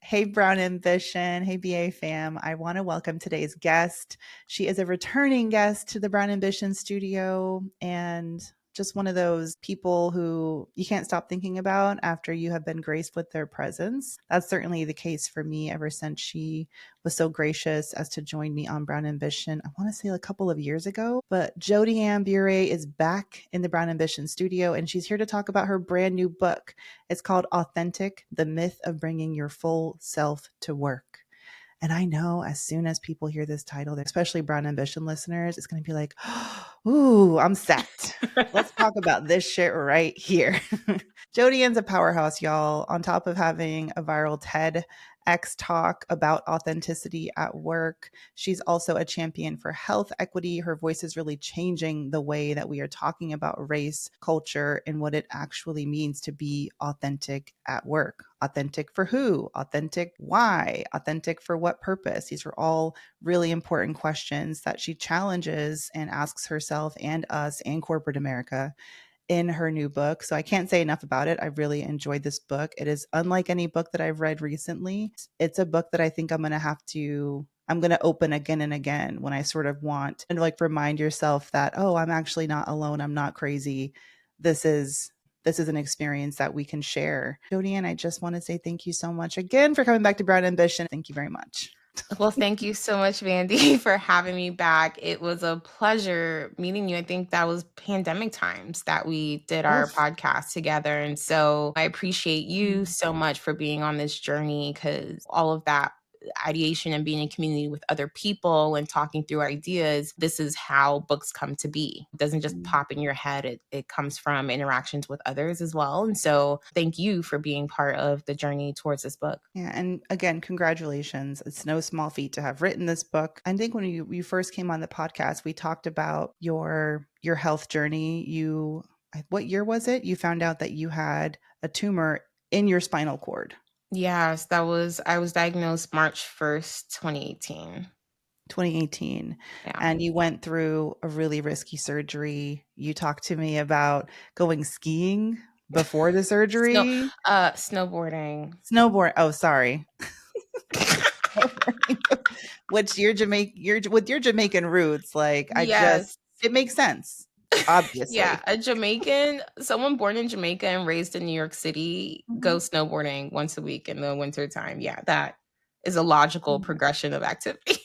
Hey, Brown Ambition. Hey, BA fam. I want to welcome today's guest. She is a returning guest to the Brown Ambition studio and just one of those people who you can't stop thinking about after you have been graced with their presence. That's certainly the case for me ever since she was so gracious as to join me on Brown Ambition. I want to say a couple of years ago, but Jodi-Ann Burey is back in the Brown Ambition studio and she's here to talk about her brand new book. It's called Authentic, The Myth of Bringing Your Full Self to Work. And I know as soon as people hear this title, especially Brown Ambition listeners, it's going to be like, ooh, I'm set. Let's talk about this shit right here. Jodi-Ann's a powerhouse, y'all. On top of having a viral TEDx talk about authenticity at work, she's also a champion for health equity. Her voice is really changing the way that we are talking about race, culture, and what it actually means to be authentic at work. Authentic for who? Authentic why? Authentic for what purpose? These are all really important questions that she challenges and asks herself and us and corporate America in her new book. So I can't say enough about it. I really enjoyed this book. It is unlike any book that I've read recently. It's a book that I think I'm going to open again and again when I sort of want and like remind yourself that, oh, I'm actually not alone. I'm not crazy. This is an experience that we can share. Jodi-Ann, I just want to say thank you so much again for coming back to Brown Ambition. Thank you very much. Well, thank you so much, Mandi, for having me back. It was a pleasure meeting you. I think that was pandemic times that we did our podcast together. And so I appreciate you so much for being on this journey, because all of that ideation and being in community with other people and talking through ideas, this is how books come to be. It doesn't just pop in your head. It comes from interactions with others as well. And so thank you for being part of the journey towards this book. Yeah. And again, congratulations. It's no small feat to have written this book. I think when you first came on the podcast, we talked about your health journey. What year was it? You found out that you had a tumor in your spinal cord. Yes, I was diagnosed March 1st, 2018. 2018. Yeah. And you went through a really risky surgery. You talked to me about going skiing before the surgery. Snowboarding. Snowboard. Oh, sorry. Which with your Jamaican roots, like Yes. it makes sense. Obviously. Yeah, a Jamaican, someone born in Jamaica and raised in New York City, goes snowboarding once a week in the winter time. Yeah, that is a logical progression of activity.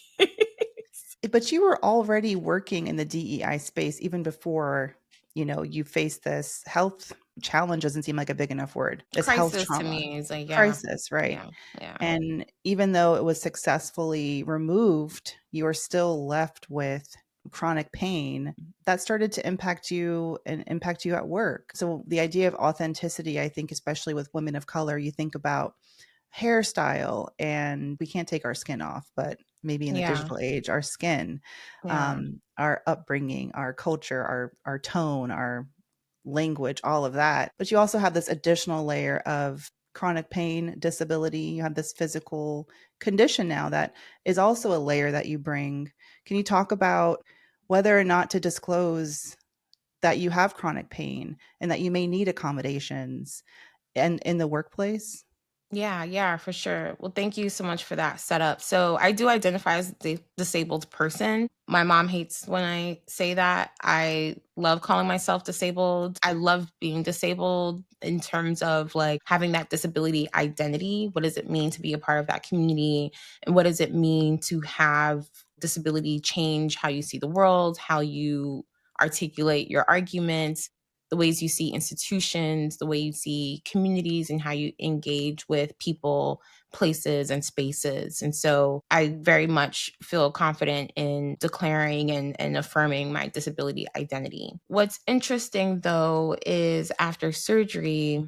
But you were already working in the DEI space even before, you faced this health challenge. Doesn't seem like a big enough word. This health Crisis to trauma. me is like, yeah. Crisis, right? Yeah. And even though it was successfully removed, you are still left with chronic pain that started to impact you at work. So the idea of authenticity, I think, especially with women of color, you think about hairstyle, and we can't take our skin off, but maybe in the digital age, our skin, our upbringing, our culture, our tone, our language, all of that. But you also have this additional layer of chronic pain, disability. You have this physical condition now that is also a layer that you bring. Can you talk about whether or not to disclose that you have chronic pain and that you may need accommodations and in the workplace? Yeah, for sure. Well, thank you so much for that setup. So I do identify as a disabled person. My mom hates when I say that. I love calling myself disabled. I love being disabled in terms of like having that disability identity. What does it mean to be a part of that community? And what does it mean to have disability change how you see the world, how you articulate your arguments, the ways you see institutions, the way you see communities, and how you engage with people, places, and spaces. And so I very much feel confident in declaring and affirming my disability identity. What's interesting, though, is after surgery,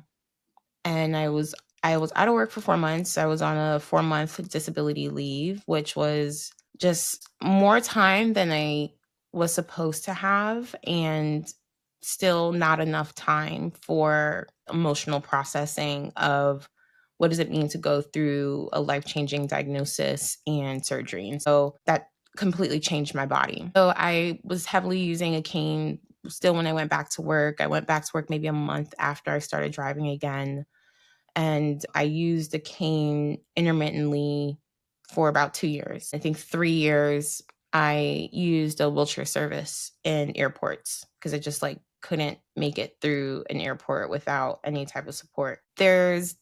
and I was out of work for 4 months. I was on a 4-month disability leave, which was just more time than I was supposed to have, and still not enough time for emotional processing of what does it mean to go through a life-changing diagnosis and surgery. And so that completely changed my body. So I was heavily using a cane still when I went back to work. I went back to work maybe a month after I started driving again. And I used a cane intermittently for about 2 years. I think 3 years I used a wheelchair service in airports because I just like couldn't make it through an airport without any type of support. There's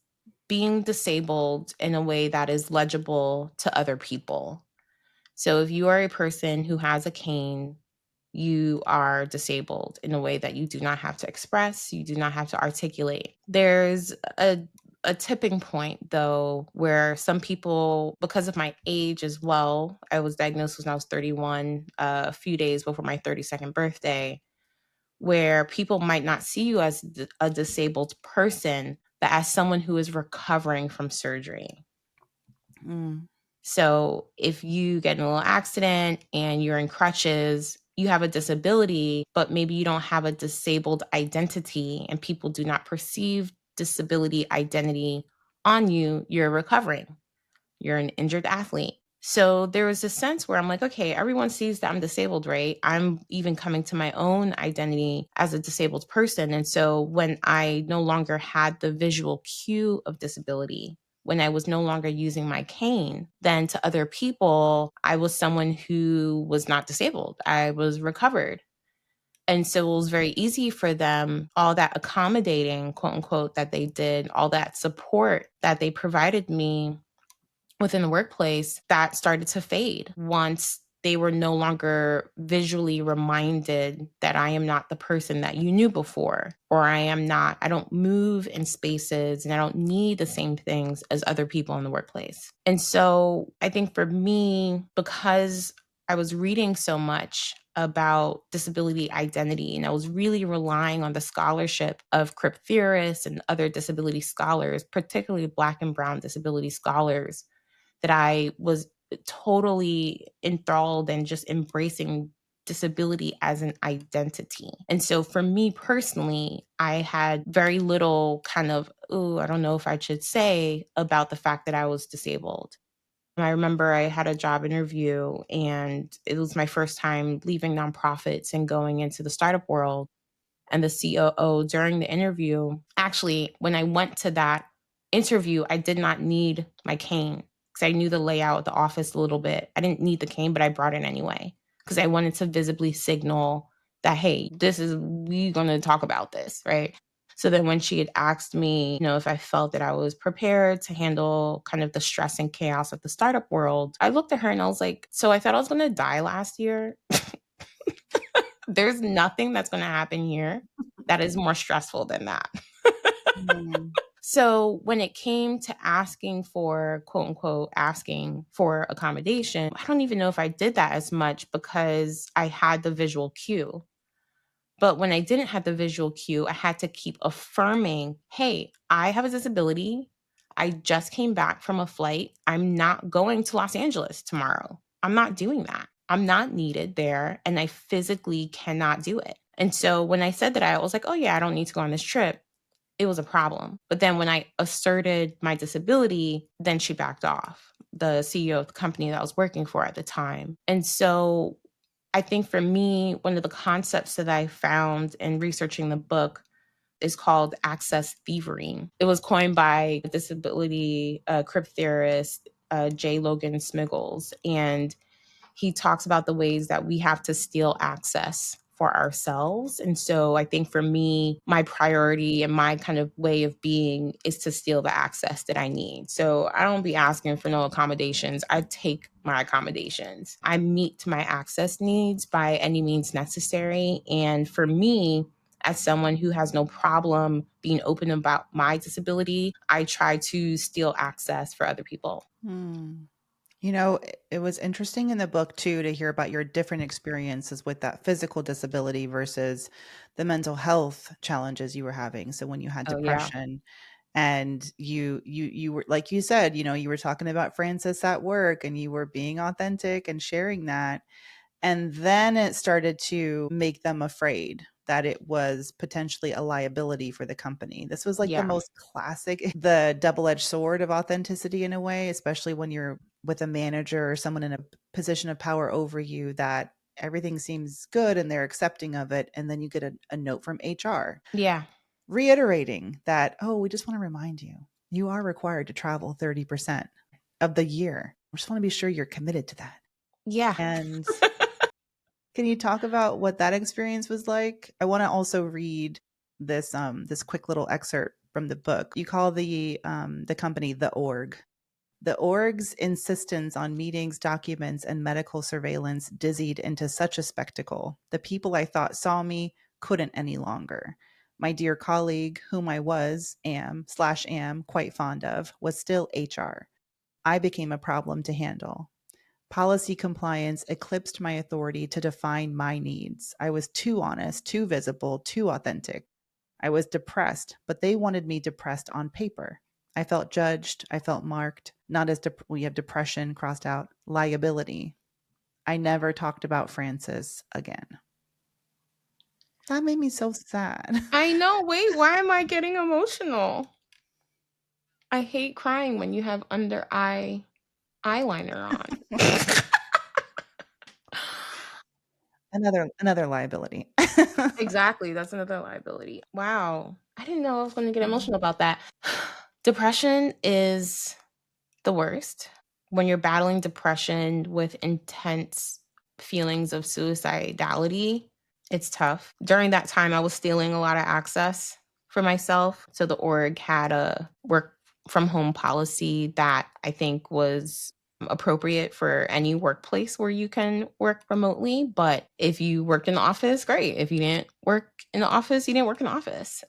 being disabled in a way that is legible to other people. So if you are a person who has a cane, you are disabled in a way that you do not have to express, you do not have to articulate. There's a tipping point though where some people, because of my age as well, I was diagnosed when I was 31, a few days before my 32nd birthday, where people might not see you as a disabled person, but as someone who is recovering from surgery. Mm. So if you get in a little accident and you're in crutches, you have a disability, but maybe you don't have a disabled identity and people do not perceive disability identity on you, you're recovering. You're an injured athlete. So there was a sense where I'm like, okay, everyone sees that I'm disabled, right? I'm even coming to my own identity as a disabled person. And so when I no longer had the visual cue of disability, when I was no longer using my cane, then to other people, I was someone who was not disabled. I was recovered. And so it was very easy for them, all that accommodating, quote unquote, that they did, all that support that they provided me within the workplace, that started to fade once they were no longer visually reminded that I am not the person that you knew before, or I don't move in spaces and I don't need the same things as other people in the workplace. And so I think for me, because I was reading so much about disability identity, and I was really relying on the scholarship of crip theorists and other disability scholars, particularly Black and Brown disability scholars, that I was totally enthralled and just embracing disability as an identity. And so for me personally, I had very little kind of, ooh, I don't know if I should say about the fact that I was disabled. I remember I had a job interview and it was my first time leaving nonprofits and going into the startup world. And the COO during the interview, actually, when I went to that interview, I did not need my cane because I knew the layout of the office a little bit. I didn't need the cane, but I brought it anyway because I wanted to visibly signal that, hey, we're going to talk about this, right? So then when she had asked me, if I felt that I was prepared to handle kind of the stress and chaos of the startup world, I looked at her and I was like, so I thought I was going to die last year. There's nothing that's going to happen here that is more stressful than that. Mm. So when it came to asking for, quote unquote, asking for accommodation, I don't even know if I did that as much because I had the visual cue. But when I didn't have the visual cue, I had to keep affirming, hey, I have a disability. I just came back from a flight. I'm not going to Los Angeles tomorrow. I'm not doing that. I'm not needed there. And I physically cannot do it. And so when I said that, I was like, oh, yeah, I don't need to go on this trip. It was a problem. But then when I asserted my disability, then she backed off, the CEO of the company that I was working for at the time. And so I think for me, one of the concepts that I found in researching the book is called access thievery. It was coined by disability crip theorist J. Logan Smiggles. And he talks about the ways that we have to steal access for ourselves. And so I think for me, my priority and my kind of way of being is to steal the access that I need. So I don't be asking for no accommodations. I take my accommodations. I meet my access needs by any means necessary. And for me, as someone who has no problem being open about my disability, I try to steal access for other people. Mm. It was interesting in the book too to hear about your different experiences with that physical disability versus the mental health challenges you were having. So when you had Oh, yeah. depression and you were, like you said, you were talking about Francis at work and you were being authentic and sharing that. And then it started to make them afraid that it was potentially a liability for the company. This was like the Yeah. most classic, the double-edged sword of authenticity in a way, especially when you're with a manager or someone in a position of power over you that everything seems good and they're accepting of it. And then you get a note from HR Yeah. reiterating that, oh, we just want to remind you, You are required to travel 30% of the year. I just want to be sure you're committed to that. Yeah. And can you talk about what that experience was like? I want to also read this quick little excerpt from the book. You call the company the org. The org's insistence on meetings, documents, and medical surveillance dizzied into such a spectacle. The people I thought saw me couldn't any longer. My dear colleague, whom I am quite fond of, was still HR. I became a problem to handle. Policy compliance eclipsed my authority to define my needs. I was too honest, too visible, too authentic. I was depressed, but they wanted me depressed on paper. I felt judged. I felt marked, not as we have depression crossed out, liability. I never talked about Francis again. That made me so sad. I know. Wait, why am I getting emotional? I hate crying when you have under eye eyeliner on. Another liability. Exactly. That's another liability. Wow. I didn't know I was going to get emotional about that. Depression is the worst. When you're battling depression with intense feelings of suicidality, it's tough. During that time, I was stealing a lot of access for myself. So the org had a work from home policy that I think was appropriate for any workplace where you can work remotely. But if you worked in the office, great. If you didn't work in the office, you didn't work in the office.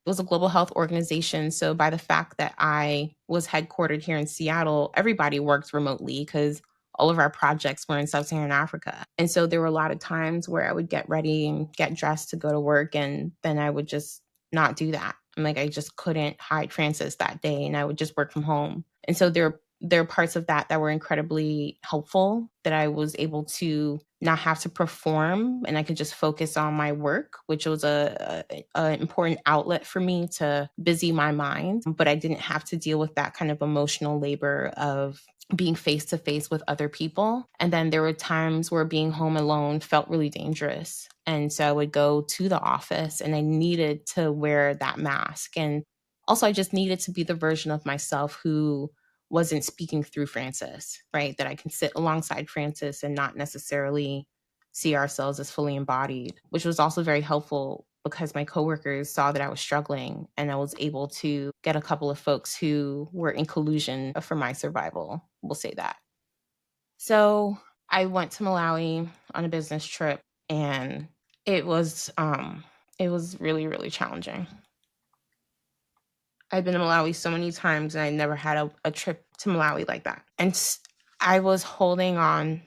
It was a global health organization. So by the fact that I was headquartered here in Seattle, everybody worked remotely because all of our projects were in sub-Saharan Africa. And so there were a lot of times where I would get ready and get dressed to go to work, and then I would just not do that. I'm like, I just couldn't hide Francis that day, and I would just work from home. And so there are parts of that that were incredibly helpful, that I was able to not have to perform and I could just focus on my work, which was a important outlet for me to busy my mind. But I didn't have to deal with that kind of emotional labor of being face to face with other people. And then there were times where being home alone felt really dangerous. And so I would go to the office and I needed to wear that mask. And also, I just needed to be the version of myself who wasn't speaking through Francis, right? That I can sit alongside Francis and not necessarily see ourselves as fully embodied, which was also very helpful because my coworkers saw that I was struggling and I was able to get a couple of folks who were in collusion for my survival. We'll say that. So I went to Malawi on a business trip, and it was really, really challenging. I've been to Malawi so many times and I never had a trip to Malawi like that. And I was holding on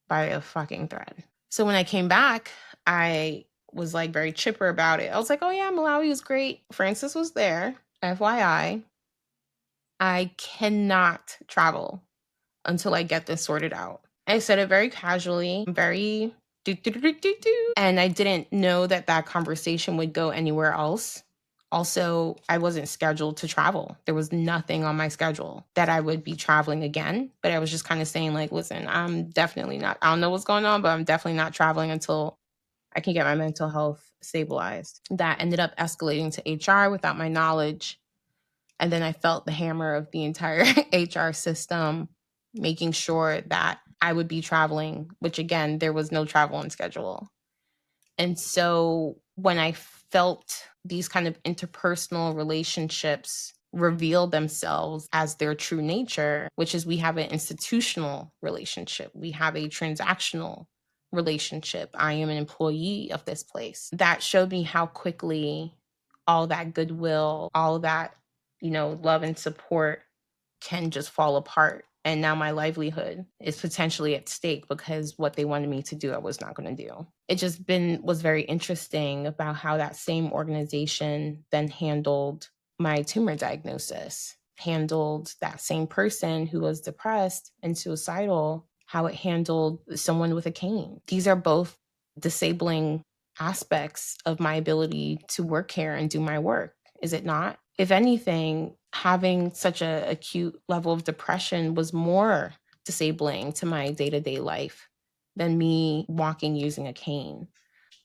by a fucking thread. So when I came back, I was like very chipper about it. I was like, oh yeah, Malawi was great. Francis was there. FYI, I cannot travel until I get this sorted out. I said it very casually, very do, do, do, do, do, do. And I didn't know that that conversation would go anywhere else. Also, I wasn't scheduled to travel. There was nothing on my schedule that I would be traveling again. But I was just kind of saying, like, listen, I'm definitely not, I don't know what's going on, but I'm definitely not traveling until I can get my mental health stabilized. That ended up escalating to HR without my knowledge. And then I felt the hammer of the entire HR system making sure that I would be traveling, which again, there was no travel on schedule. And so when I felt these kind of interpersonal relationships reveal themselves as their true nature, which is we have an institutional relationship, we have a transactional relationship. I am an employee of this place. That showed me how quickly all that goodwill, all that, love and support can just fall apart. And now my livelihood is potentially at stake because what they wanted me to do, I was not going to do. It just was very interesting about how that same organization then handled my tumor diagnosis, handled that same person who was depressed and suicidal, how it handled someone with a cane. These are both disabling aspects of my ability to work here and do my work, is it not? If anything, having such an acute level of depression was more disabling to my day-to-day life than me walking using a cane.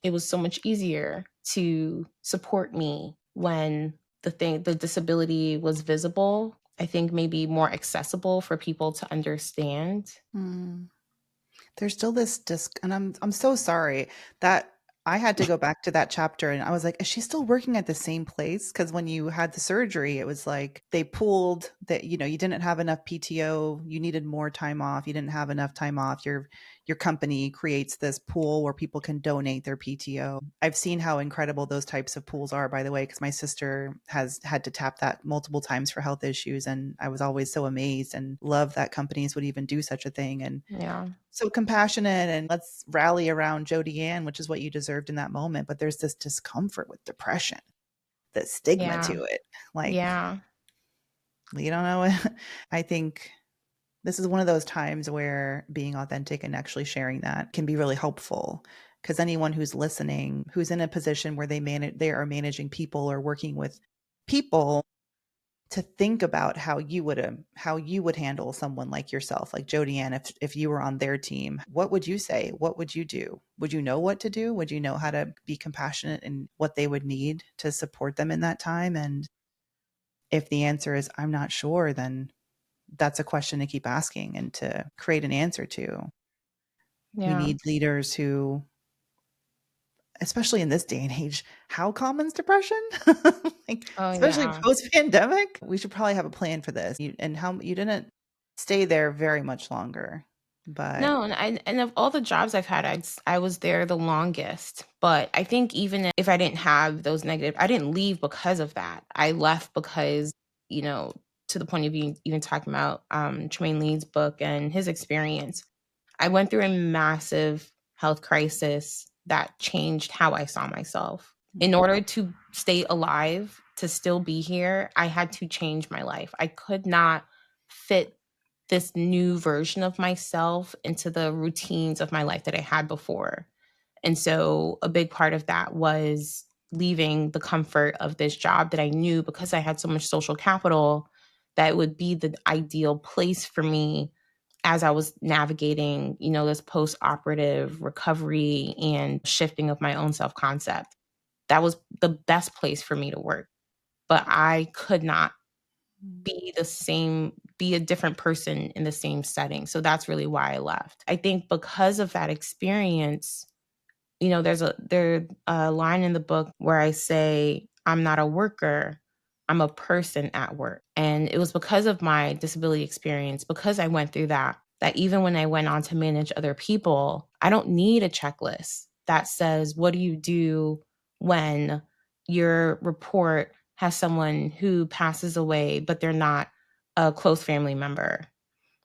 It was so much easier to support me when the disability was visible, I think maybe more accessible for people to understand. Mm. There's still this and I'm so sorry that I had to go back to that chapter and I was like, is she still working at the same place? Because when you had the surgery, it was like they pooled that, you didn't have enough PTO, you needed more time off, you didn't have enough time off. Your company creates this pool where people can donate their PTO. I've seen how incredible those types of pools are, by the way, because my sister has had to tap that multiple times for health issues. And I was always so amazed and love that companies would even do such a thing. And Yeah. so compassionate, and let's rally around Jodi-Ann, which is what you deserved in that moment. But there's this discomfort with depression, the stigma Yeah. to it. Like, Yeah. you don't know what I think this is one of those times where being authentic and actually sharing that can be really helpful, because anyone who's listening, who's in a position where they are managing people or working with people, to think about how you would handle someone like yourself, like Jodi-Ann, if you were on their team. What would you say? What would you do? Would you know what to do? Would you know how to be compassionate and what they would need to support them in that time? And if the answer is I'm not sure, then that's a question to keep asking and to create an answer to. We Yeah. need leaders who, especially in this day and age, how common is depression? Like, Oh, especially yeah. post-pandemic, we should probably have a plan for this. And how you didn't stay there very much longer, but No, and of all the jobs I've had, I was there the longest. But I think even if I didn't have those negative, I didn't leave because of that. I left because, you know, to the point of even talking about Tremaine Lee's book and his experience, I went through a massive health crisis that changed how I saw myself. In order to stay alive, to still be here, I had to change my life. I could not fit this new version of myself into the routines of my life that I had before. And so a big part of that was leaving the comfort of this job that I knew, because I had so much social capital, that it would be the ideal place for me as I was navigating, this post-operative recovery and shifting of my own self-concept. That was the best place for me to work. But I could not be a different person in the same setting. So that's really why I left. I think because of that experience, there's a line in the book where I say, I'm not a worker, I'm a person at work. And it was because of my disability experience, because I went through that even when I went on to manage other people, I don't need a checklist that says, what do you do when your report has someone who passes away, but they're not a close family member?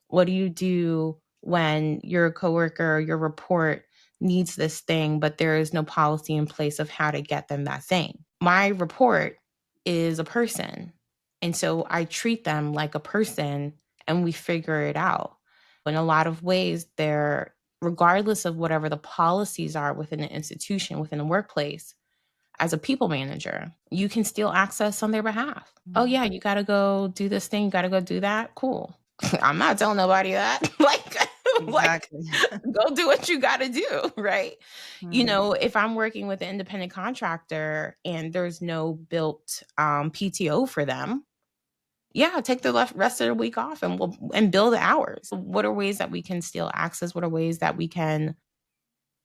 What do you do when your coworker or your report needs this thing, but there is no policy in place of how to get them that thing? My report is a person. And so I treat them like a person and we figure it out. In a lot of ways, they're, regardless of whatever the policies are within the institution, within the workplace, as a people manager, you can steal access on their behalf. Oh, yeah, you got to go do this thing, you got to go do that. Cool. I'm not telling nobody that. Like, exactly. go do what you got to do, right? Mm. If I'm working with an independent contractor and there's no built PTO for them, yeah, take the rest of the week off and and bill the hours. What are ways that we can steal access? What are ways that we can?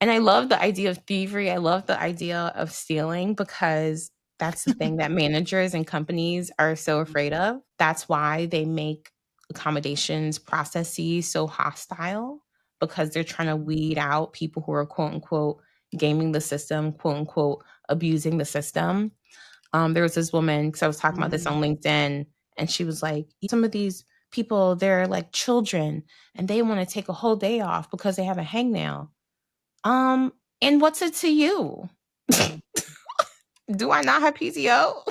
And I love the idea of thievery. I love the idea of stealing, because that's the thing that managers and companies are so afraid of. That's why they make accommodations processes so hostile, because they're trying to weed out people who are quote unquote gaming the system, quote unquote abusing the system. There was this woman, because I was talking about this Mm. on LinkedIn, and she was like, some of these people, they're like children and they want to take a whole day off because they have a hangnail. Um, and what's it to you? Mm. Do I not have PTO?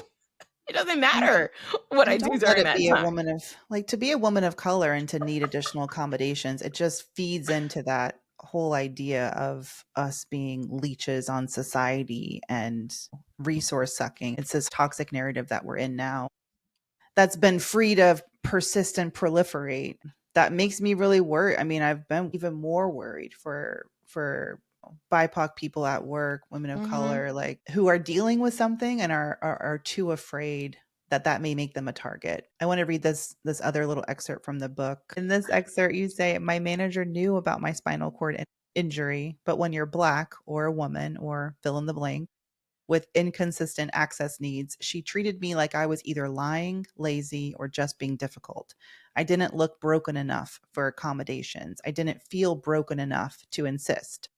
It doesn't And matter what I and do don't let during it that be a time. woman of like to be a woman of color and to need additional accommodations. It just feeds into that whole idea of us being leeches on society and resource sucking. It's this toxic narrative that we're in now that's been free to persist and proliferate. That makes me really worried. I mean, I've been even more worried for BIPOC people at work, women of Mhm. color, like who are dealing with something and are too afraid that may make them a target. I want to read this other little excerpt from the book. In this excerpt, you say, my manager knew about my spinal cord injury, but when you're Black or a woman or fill in the blank with inconsistent access needs, she treated me like I was either lying, lazy, or just being difficult. I didn't look broken enough for accommodations. I didn't feel broken enough to insist.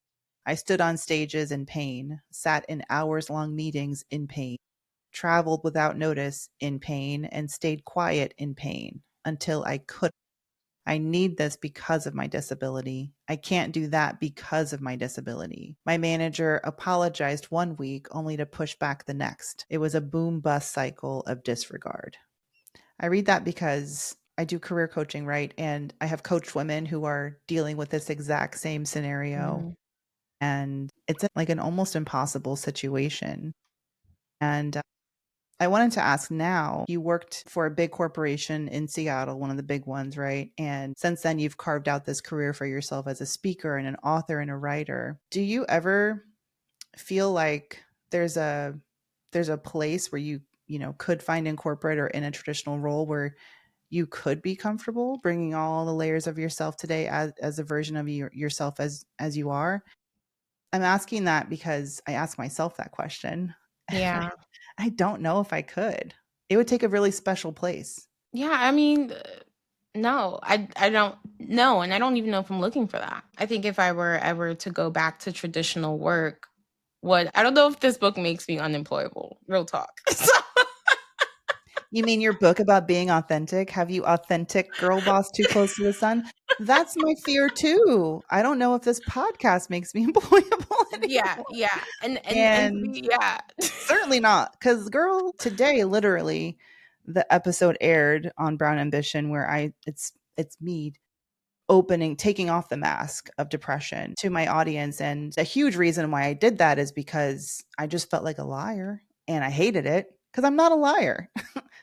I stood on stages in pain, sat in hours-long meetings in pain, traveled without notice in pain, and stayed quiet in pain until I could. I need this because of my disability. I can't do that because of my disability. My manager apologized one week only to push back the next. It was a boom bust cycle of disregard. I read that because I do career coaching, right? And I have coached women who are dealing with this exact same scenario. Mhm. And it's like an almost impossible situation. And I wanted to ask now, you worked for a big corporation in Seattle, one of the big ones, right? And since then, you've carved out this career for yourself as a speaker and an author and a writer. Do you ever feel like there's a place where you could find in corporate or in a traditional role where you could be comfortable bringing all the layers of yourself today as a version of yourself as you are? I'm asking that because I ask myself that question. Yeah. I don't know if I could. It would take a really special place. Yeah, I mean, no, I don't know, and I don't even know if I'm looking for that. I think if I were ever to go back to traditional work, what I don't know if this book makes me unemployable. Real talk. So, You mean your book about being authentic? Have you authentic girl boss too close to the sun? That's my fear too. I don't know if this podcast makes me employable yeah, anymore. yeah, and to And be yeah. certainly not. Because girl, today literally the episode aired on Brown Ambition where it's me taking off the mask of depression to my audience. And a huge reason why I did that is because I just felt like a liar and I hated it because I'm not a liar.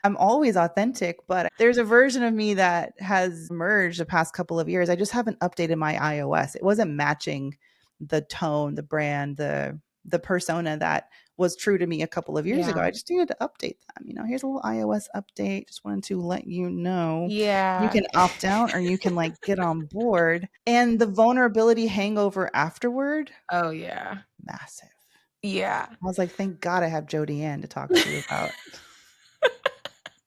I'm always authentic, but there's a version of me that has emerged the past couple of years. I just haven't updated my iOS. It wasn't matching the tone, the brand, the persona that was true to me a couple of years ago. Yeah. I just needed to update them. Here's a little iOS update. Just wanted to let you know you Yeah. can opt out or you can like get on board. And the vulnerability hangover afterward, Oh, yeah. massive. Yeah. I was like, thank God I have Jodi-Ann to talk to about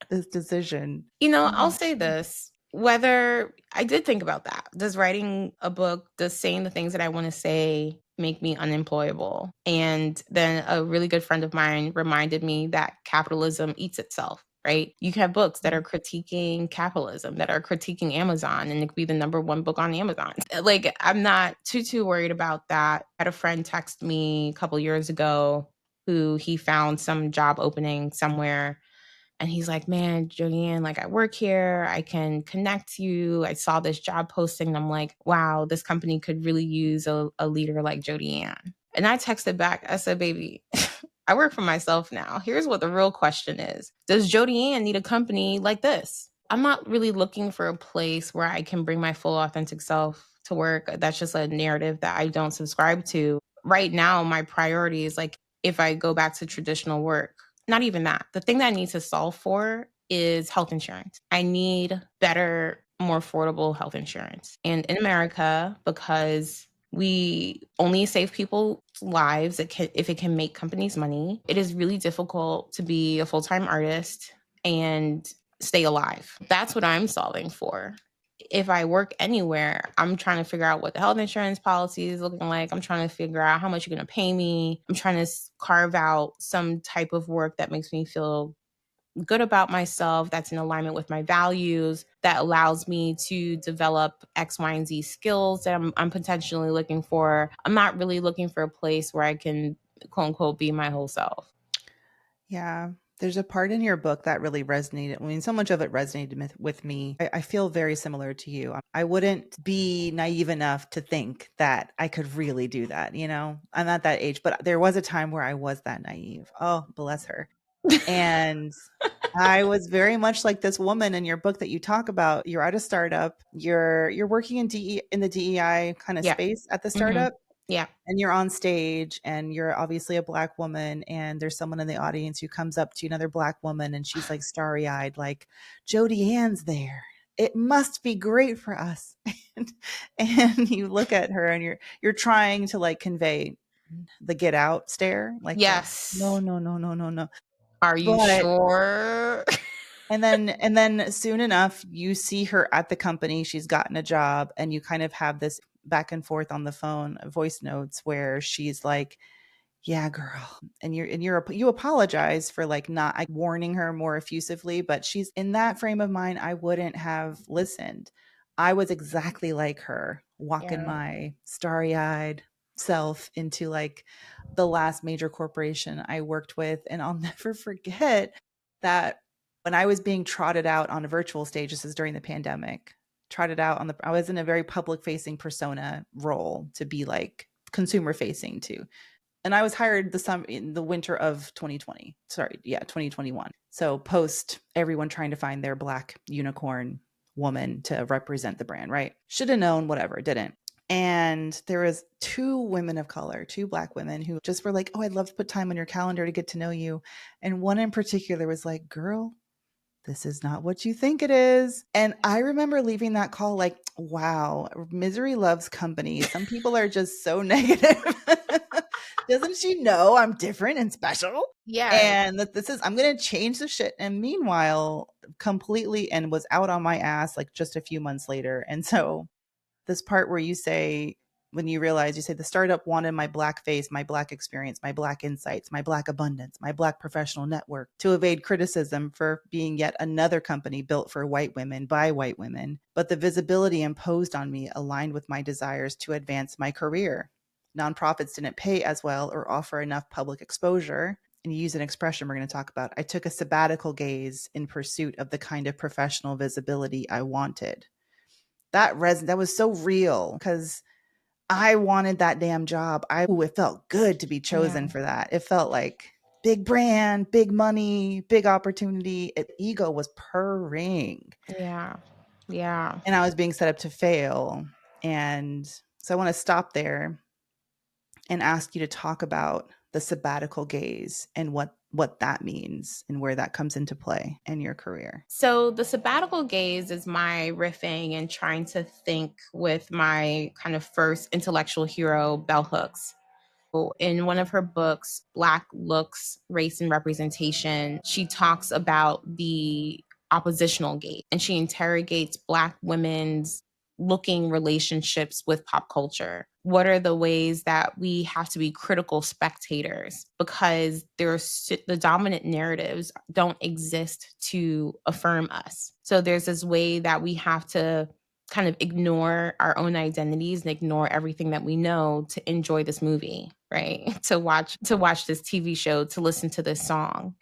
this decision. I'll Oh, say this. Whether I did think about that. Does writing a book, does saying the things that I want to say make me unemployable? And then a really good friend of mine reminded me that capitalism eats itself, right? You can have books that are critiquing capitalism, that are critiquing Amazon, and it could be the number one book on Amazon. Like, I'm not too worried about that. I had a friend text me a couple years ago who he found some job opening somewhere and he's like, man, Jodi-Ann, like I work here. I can connect you. I saw this job posting. And I'm like, wow, this company could really use a leader like Jodi-Ann. And I texted back, I said, baby, I work for myself now. Here's what the real question is. Does Jodi-Ann need a company like this? I'm not really looking for a place where I can bring my full authentic self to work. That's just a narrative that I don't subscribe to. Right now, my priority is like if I go back to traditional work, not even that. The thing that I need to solve for is health insurance. I need better, more affordable health insurance. And in America, because we only save people's lives if it can make companies money, it is really difficult to be a full-time artist and stay alive. That's what I'm solving for. If I work anywhere, I'm trying to figure out what the health insurance policy is looking like. I'm trying to figure out how much you're going to pay me. I'm trying to carve out some type of work that makes me feel good about myself, that's in alignment with my values, that allows me to develop X, Y, and Z skills that I'm potentially looking for. I'm not really looking for a place where I can, quote unquote, be my whole self. yeah. There's a part in your book that really resonated. I mean, so much of it resonated with me. I feel very similar to you. I wouldn't be naive enough to think that I could really do that. I'm not that age, but there was a time where I was that naive. Oh, bless her. And I was very much like this woman in your book that you talk about. You're at a startup. You're working in the DEI kind of Yeah. space at the Hmm. startup. Yeah. and you're on stage and you're obviously a black woman and there's someone in the audience who comes up to another black woman and she's like starry-eyed like Jodi-Ann's there, it must be great for us. And you look at her and you're trying to like convey the get out stare, like the no Yes. no no no no no. Are you But sure? and then soon enough you see her at the company, she's gotten a job, and you kind of have this back and forth on the phone voice notes where she's like, yeah, girl. You apologize for like not like warning her more effusively, but she's in that frame of mind. I wouldn't have listened. I was exactly like her, walking Yeah. my starry-eyed self into like the last major corporation I worked with. And I'll never forget that when I was being trotted out on a virtual stage, this is during the pandemic, trotted out on I was in a very public facing persona role to be like consumer facing too, and I was hired in the winter of 2020. Sorry, yeah, 2021. So post everyone trying to find their black unicorn woman to represent the brand, right? Should have known, whatever, didn't. And there was two women of color, two black women who just were like, "Oh, I'd love to put time on your calendar to get to know you." And one in particular was like, "Girl, this is not what you think it is." And I remember leaving that call like, wow, misery loves company. Some people are just so negative. Doesn't she know I'm different and special? Yeah. And that this is, I'm going to change the shit. And meanwhile, completely, and was out on my ass like just a few months later. And so this part where you say, when you realize, you say the startup wanted my black face, my black experience, my black insights, my black abundance, my black professional network to evade criticism for being yet another company built for white women by white women. But the visibility imposed on me aligned with my desires to advance my career. Nonprofits didn't pay as well or offer enough public exposure. And you use an expression we're going to talk about. I took a sabbatical gaze in pursuit of the kind of professional visibility I wanted. That was so real because I wanted that damn job. It felt good to be Yeah. chosen for that. It felt like big brand, big money, big opportunity. Ego was purring Yeah. Yeah. and I was being set up to fail. And so I want to stop there and ask you to talk about the sabbatical gaze and what that means and where that comes into play in your career. So the sabbatical gaze is my riffing and trying to think with my kind of first intellectual hero, Bell Hooks. In one of her books, Black Looks, Race and Representation, she talks about the oppositional gaze and she interrogates Black women's looking relationships with pop culture. What are the ways that we have to be critical spectators because the dominant narratives don't exist to affirm us. So there's this way that we have to kind of ignore our own identities and ignore everything that we know to enjoy this movie, right? To watch this TV show, to listen to this song.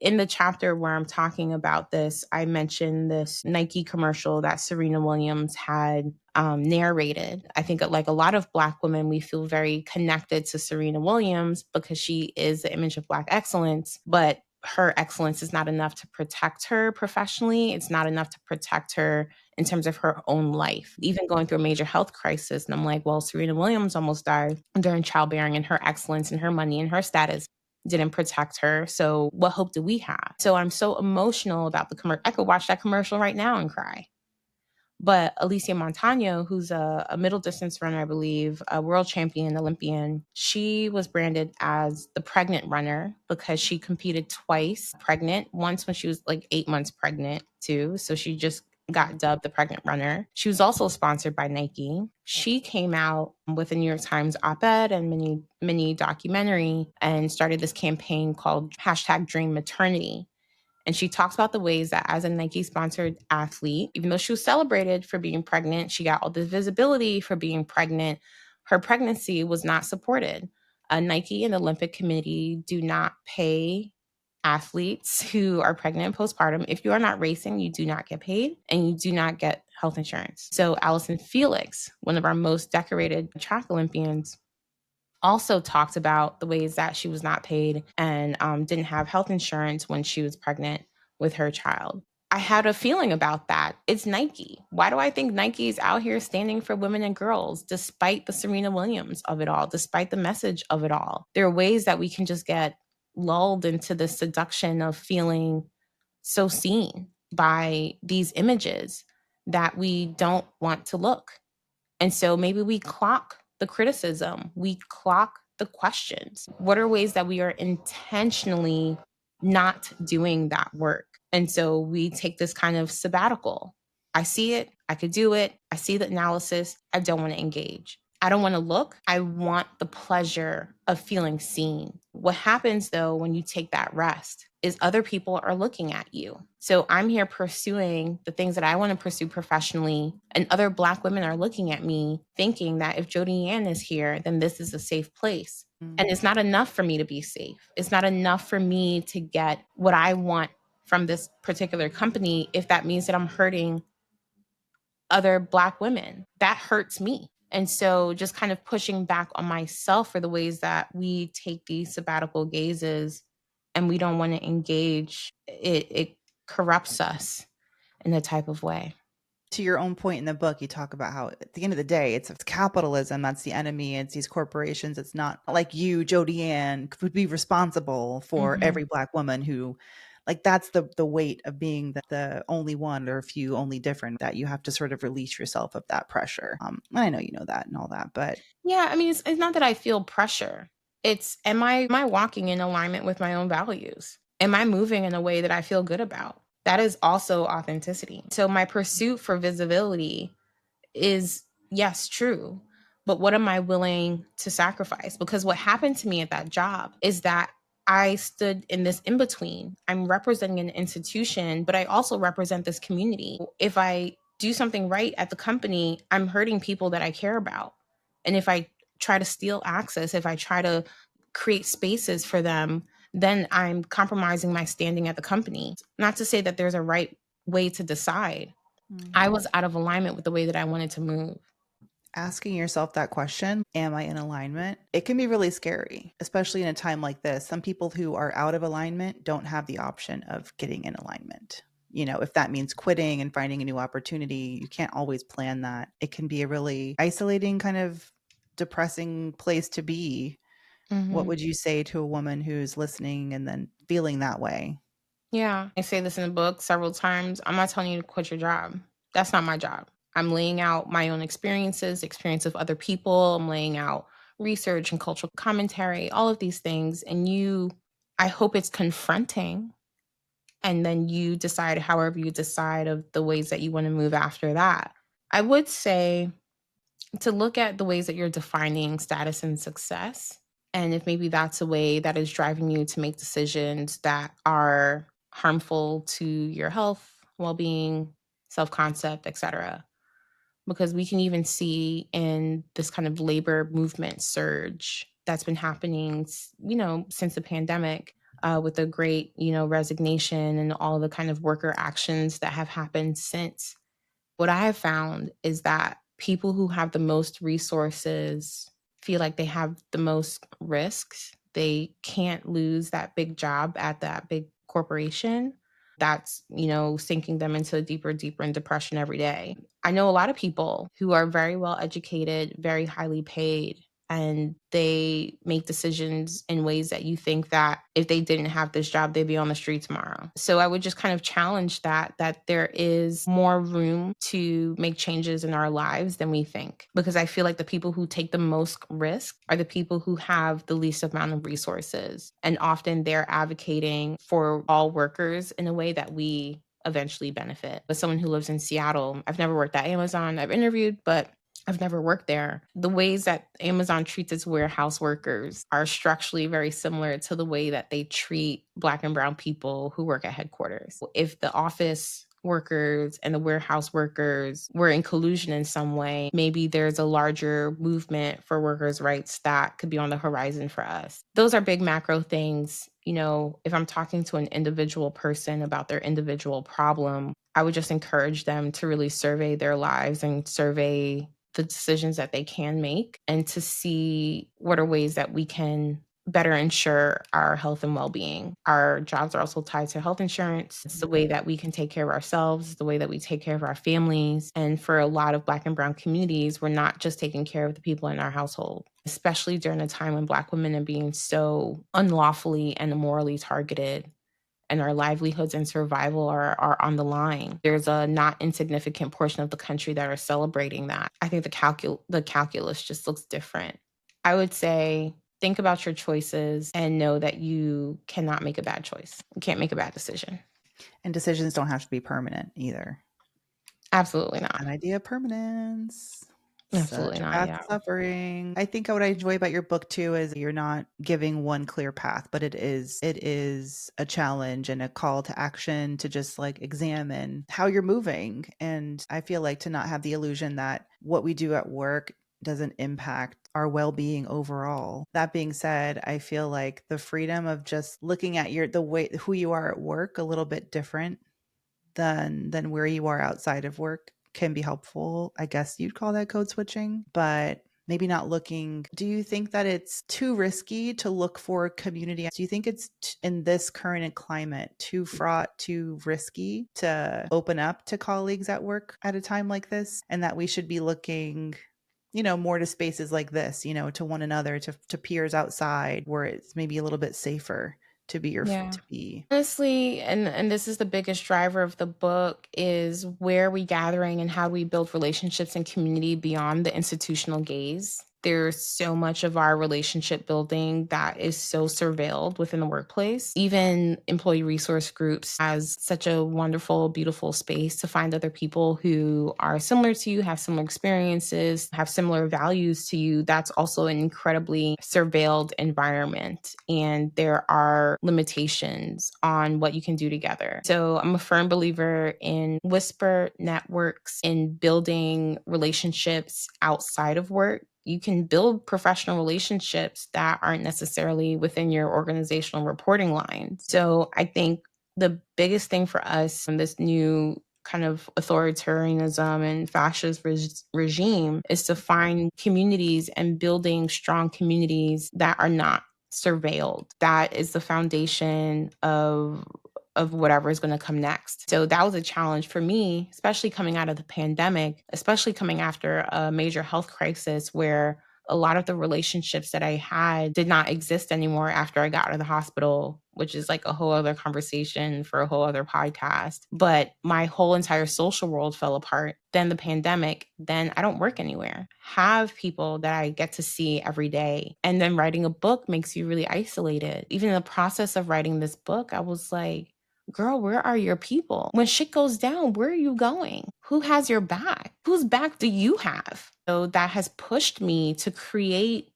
In the chapter where I'm talking about this, I mentioned this Nike commercial that Serena Williams had narrated. I think like a lot of Black women, we feel very connected to Serena Williams because she is the image of Black excellence, but her excellence is not enough to protect her professionally. It's not enough to protect her in terms of her own life, even going through a major health crisis. And I'm like, well, Serena Williams almost died during childbearing, and her excellence and her money and her status didn't protect her. So what hope do we have? So I'm so emotional about the commercial. I could watch that commercial right now and cry. But Alicia Montano, who's a middle distance runner, I believe, a world champion, Olympian, she was branded as the pregnant runner because she competed twice pregnant, once when she was like 8 months pregnant, too. So she just got dubbed the pregnant runner. She was also sponsored by Nike. She came out with a New York Times op-ed and mini documentary and started this campaign called #DreamMaternity. And she talks about the ways that as a Nike sponsored athlete, even though she was celebrated for being pregnant, she got all this visibility for being pregnant. Her pregnancy was not supported. Nike and the Olympic Committee do not pay athletes who are pregnant postpartum. If you are not racing, you do not get paid and you do not get health insurance. So Allison Felix, one of our most decorated track Olympians, also talked about the ways that she was not paid and didn't have health insurance when she was pregnant with her child. I had a feeling about that. It's Nike. Why do I think Nike is out here standing for women and girls, despite the Serena Williams of it all, despite the message of it all? There are ways that we can just get lulled into the seduction of feeling so seen by these images that we don't want to look. And so maybe we clock the criticism, we clock the questions. What are ways that we are intentionally not doing that work? And so we take this kind of sabbatical. I see it, I could do it, I see the analysis, I don't want to engage. I don't want to look. I want the pleasure of feeling seen. What happens though when you take that rest is other people are looking at you. So I'm here pursuing the things that I want to pursue professionally, and other Black women are looking at me thinking that if Jodi-Ann is here, then this is a safe place. And it's not enough for me to be safe. It's not enough for me to get what I want from this particular company if that means that I'm hurting other Black women. That hurts me. And so just kind of pushing back on myself for the ways that we take these sabbatical gazes and we don't want to engage, it corrupts us in a type of way. To your own point in the book, you talk about how at the end of the day, it's capitalism that's the enemy. It's these corporations. It's not like you, Jodi-Ann, would be responsible for every Black woman who, like, that's the weight of being the only one or few only different, that you have to sort of release yourself of that pressure. And I know you know that and all that, but yeah, I mean, it's not that I feel pressure. It's am I walking in alignment with my own values? Am I moving in a way that I feel good about? That is also authenticity. So my pursuit for visibility is, yes, true, but what am I willing to sacrifice? Because what happened to me at that job is that I stood in this in between. I'm representing an institution, but I also represent this community. If I do something right at the company, I'm hurting people that I care about. And if I try to steal access, if I try to create spaces for them, then I'm compromising my standing at the company. Not to say that there's a right way to decide. I was out of alignment with the way that I wanted to move. asking yourself that question, am I in alignment? It can be really scary, especially in a time like this. Some people who are out of alignment don't have the option of getting in alignment. You know, if that means quitting and finding a new opportunity, you can't always plan that. It can be a really isolating, kind of depressing place to be. What Mhm. would you say to a woman who's listening and then feeling that way? Yeah, I say this in the book several times. I'm not telling you to quit your job. That's not my job. I'm laying out my own experiences, experience of other people. I'm laying out research and cultural commentary, all of these things. And I hope it's confronting. And then you decide however you decide of the ways that you want to move after that. I would say to look at the ways that you're defining status and success. And if maybe that's a way that is driving you to make decisions that are harmful to your health, well being, self concept, etc. Because we can even see in this kind of labor movement surge that's been happening, since the pandemic, with the great, resignation and all the kind of worker actions that have happened since. What I have found is that people who have the most resources feel like they have the most risks. They can't lose that big job at that big corporation that's, sinking them into a deeper, deeper in depression every day. I know a lot of people who are very well educated, very highly paid, and they make decisions in ways that you think that if they didn't have this job, they'd be on the street tomorrow. So I would just kind of challenge that there is more room to make changes in our lives than we think. Because I feel like the people who take the most risk are the people who have the least amount of resources. And often they're advocating for all workers in a way that we eventually benefit. As someone who lives in Seattle, I've never worked at Amazon. I've interviewed, but I've never worked there. The ways that Amazon treats its warehouse workers are structurally very similar to the way that they treat Black and Brown people who work at headquarters. If the office workers and the warehouse workers were in collusion in some way, maybe there's a larger movement for workers' rights that could be on the horizon for us. Those are big macro things. If I'm talking to an individual person about their individual problem, I would just encourage them to really survey their lives and survey the decisions that they can make and to see what are ways that we can better ensure our health and well-being. Our jobs are also tied to health insurance. It's the way that we can take care of ourselves, the way that we take care of our families. And for a lot of Black and Brown communities, we're not just taking care of the people in our household, especially during a time when Black women are being so unlawfully and immorally targeted and our livelihoods and survival are on the line. There's a not insignificant portion of the country that are celebrating that. I think the calculus just looks different. I would say think about your choices and know that you cannot make a bad choice. You can't make a bad decision. And decisions don't have to be permanent either. Absolutely not. An idea of permanence. Absolutely Such a not. path Yeah. to suffering. I think what I enjoy about your book too is you're not giving one clear path, but it is a challenge and a call to action to just like examine how you're moving. And I feel like to not have the illusion that what we do at work doesn't impact our well-being overall. That being said, I feel like the freedom of just looking at the way who you are at work a little bit different than where you are outside of work can be helpful. I guess you'd call that code switching, but maybe not looking. Do you think that it's too risky to look for community? Do you think it's in this current climate too fraught, too risky to open up to colleagues at work at a time like this, and that we should be looking more to spaces like this, to one another, to peers outside where it's maybe a little bit safer to be Yeah. to be. Honestly, and this is the biggest driver of the book, is where we gathering and how we build relationships and community beyond the institutional gaze. There's so much of our relationship building that is so surveilled within the workplace. Even employee resource groups has such a wonderful, beautiful space to find other people who are similar to you, have similar experiences, have similar values to you. That's also an incredibly surveilled environment. And there are limitations on what you can do together. So I'm a firm believer in whisper networks, in building relationships outside of work. You can build professional relationships that aren't necessarily within your organizational reporting lines. So I think the biggest thing for us in this new kind of authoritarianism and fascist regime is to find communities and building strong communities that are not surveilled. That is the foundation of whatever is going to come next. So that was a challenge for me, especially coming out of the pandemic, especially coming after a major health crisis where a lot of the relationships that I had did not exist anymore after I got out of the hospital, which is like a whole other conversation for a whole other podcast. But my whole entire social world fell apart. Then the pandemic, then I don't work anywhere. Have people that I get to see every day. And then writing a book makes you really isolated. Even in the process of writing this book, I was like, girl, where are your people? When shit goes down, where are you going? Who has your back? Whose back do you have? So that has pushed me to create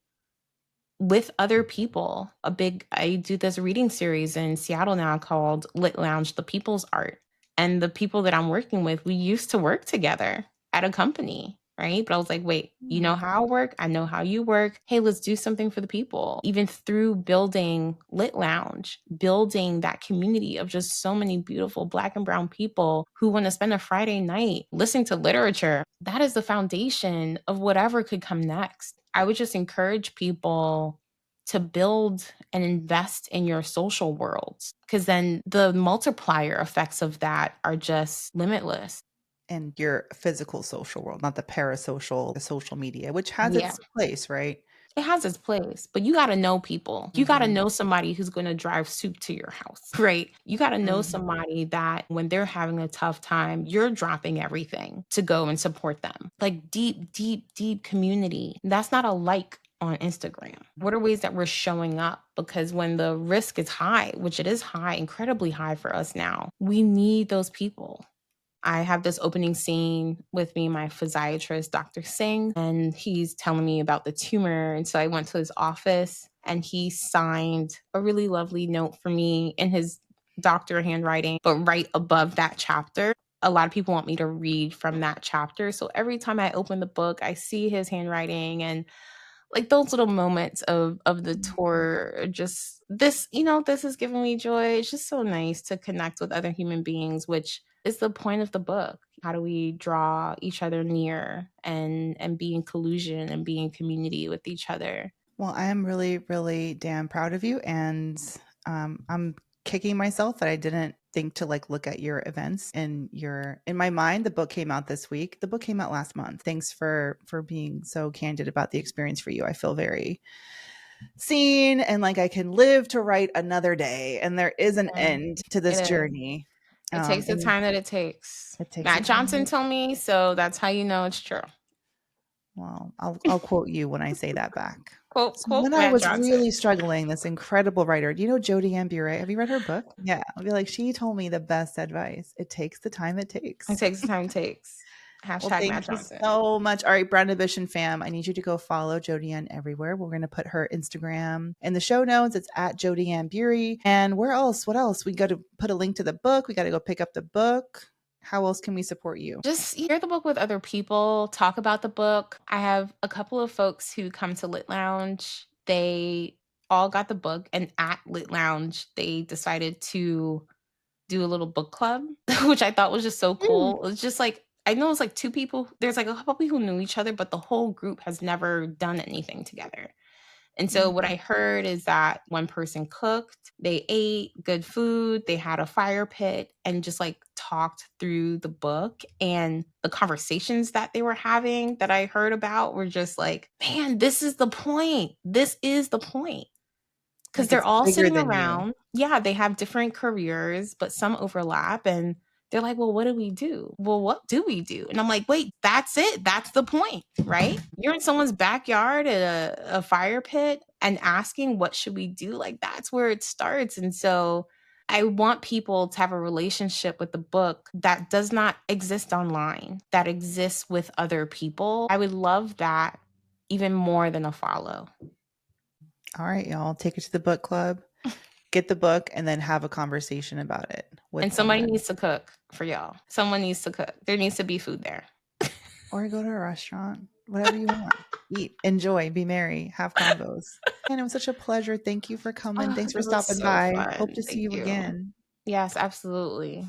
with other people. I do this reading series in Seattle now called Lit Lounge, The People's Art. And the people that I'm working with, we used to work together at a company, right? But I was like, wait, you know how I work? I know how you work. Hey, let's do something for the people. Even through building Lit Lounge, building that community of just so many beautiful Black and Brown people who want to spend a Friday night listening to literature. That is the foundation of whatever could come next. I would just encourage people to build and invest in your social worlds, because then the multiplier effects of that are just limitless. And your physical social world, not the parasocial, the social media, which has Yeah. its place, right? It has its place, but you got to know people. You got to know somebody who's going to drive soup to your house, right? You got to know somebody that when they're having a tough time, you're dropping everything to go and support them. Like deep, deep, deep community. That's not a like on Instagram. What are ways that we're showing up? Because when the risk is high, which it is high, incredibly high for us now, we need those people. I have this opening scene with me, my physiatrist, Dr. Singh, and he's telling me about the tumor. And so I went to his office and he signed a really lovely note for me in his doctor handwriting, but right above that chapter. A lot of people want me to read from that chapter. So every time I open the book, I see his handwriting, and like those little moments of the tour are just this, this is giving me joy. It's just so nice to connect with other human beings, which is the point of the book. How do we draw each other near and be in collusion and be in community with each other? Well, I am really, really damn proud of you. And I'm kicking myself that I didn't think to like look at your events and in my mind. The book came out this week. The book came out last month. Thanks for being so candid about the experience for you. I feel very seen and like I can live to write another day and there is an Yeah, end to it this is. journey. It takes the And time that it takes. it takes the Matt Johnson time. told me, so that's how you know it's true. Well, I'll quote you when I say that back. Quote, So quote when I Matt was Johnson. really struggling, this incredible writer, do you know Jodi-Ann Burey? Have you read her book? Yeah. I'll be like, she told me the best advice. It takes the time it It takes. takes the time it takes. Well, Hashtag Matt thank you Johnson. so much. All right, Brown Ambition fam, I need you to go follow Jodi-Ann everywhere. We're going to put her Instagram in the show notes. It's at Jodi-Ann Burey. And where else? What else? We got to put a link to the book. We got to go pick up the book. How else can we support you? Just hear the book with other people, talk about the book. I have a couple of folks who come to Lit Lounge. They all got the book, and at Lit Lounge, they decided to do a little book club, which I thought was just so Mm. cool. It was just like, I know it's like two people, there's like a couple people who knew each other, but the whole group has never done anything together. And so what Mm. I heard is that one person cooked, they ate good food, they had a fire pit and just like talked through the book. And the conversations that they were having that I heard about were just like, man, this is the point. This is the point. Because Like they're it's all bigger sitting than you. around. Yeah, they have different careers, but some overlap. And they're like, well, what do we do? Well, what do we do? And I'm like, wait, that's it. That's the point, right? You're in someone's backyard at a fire pit and asking, what should we do? Like, that's where it starts. And so I want people to have a relationship with the book that does not exist online, that exists with other people. I would love that even more than a follow. All right, y'all, take it to the book club, get the book, and then have a conversation about it And with somebody someone. needs to cook for y'all. Someone needs to cook. There needs to be food there. Or go to a restaurant, whatever you want. Eat, enjoy, be merry, have combos. And it was such a pleasure. Thank you for coming. Oh, Thanks for this was stopping so by. Hope fun. to see Thank you you. again. Yes, absolutely.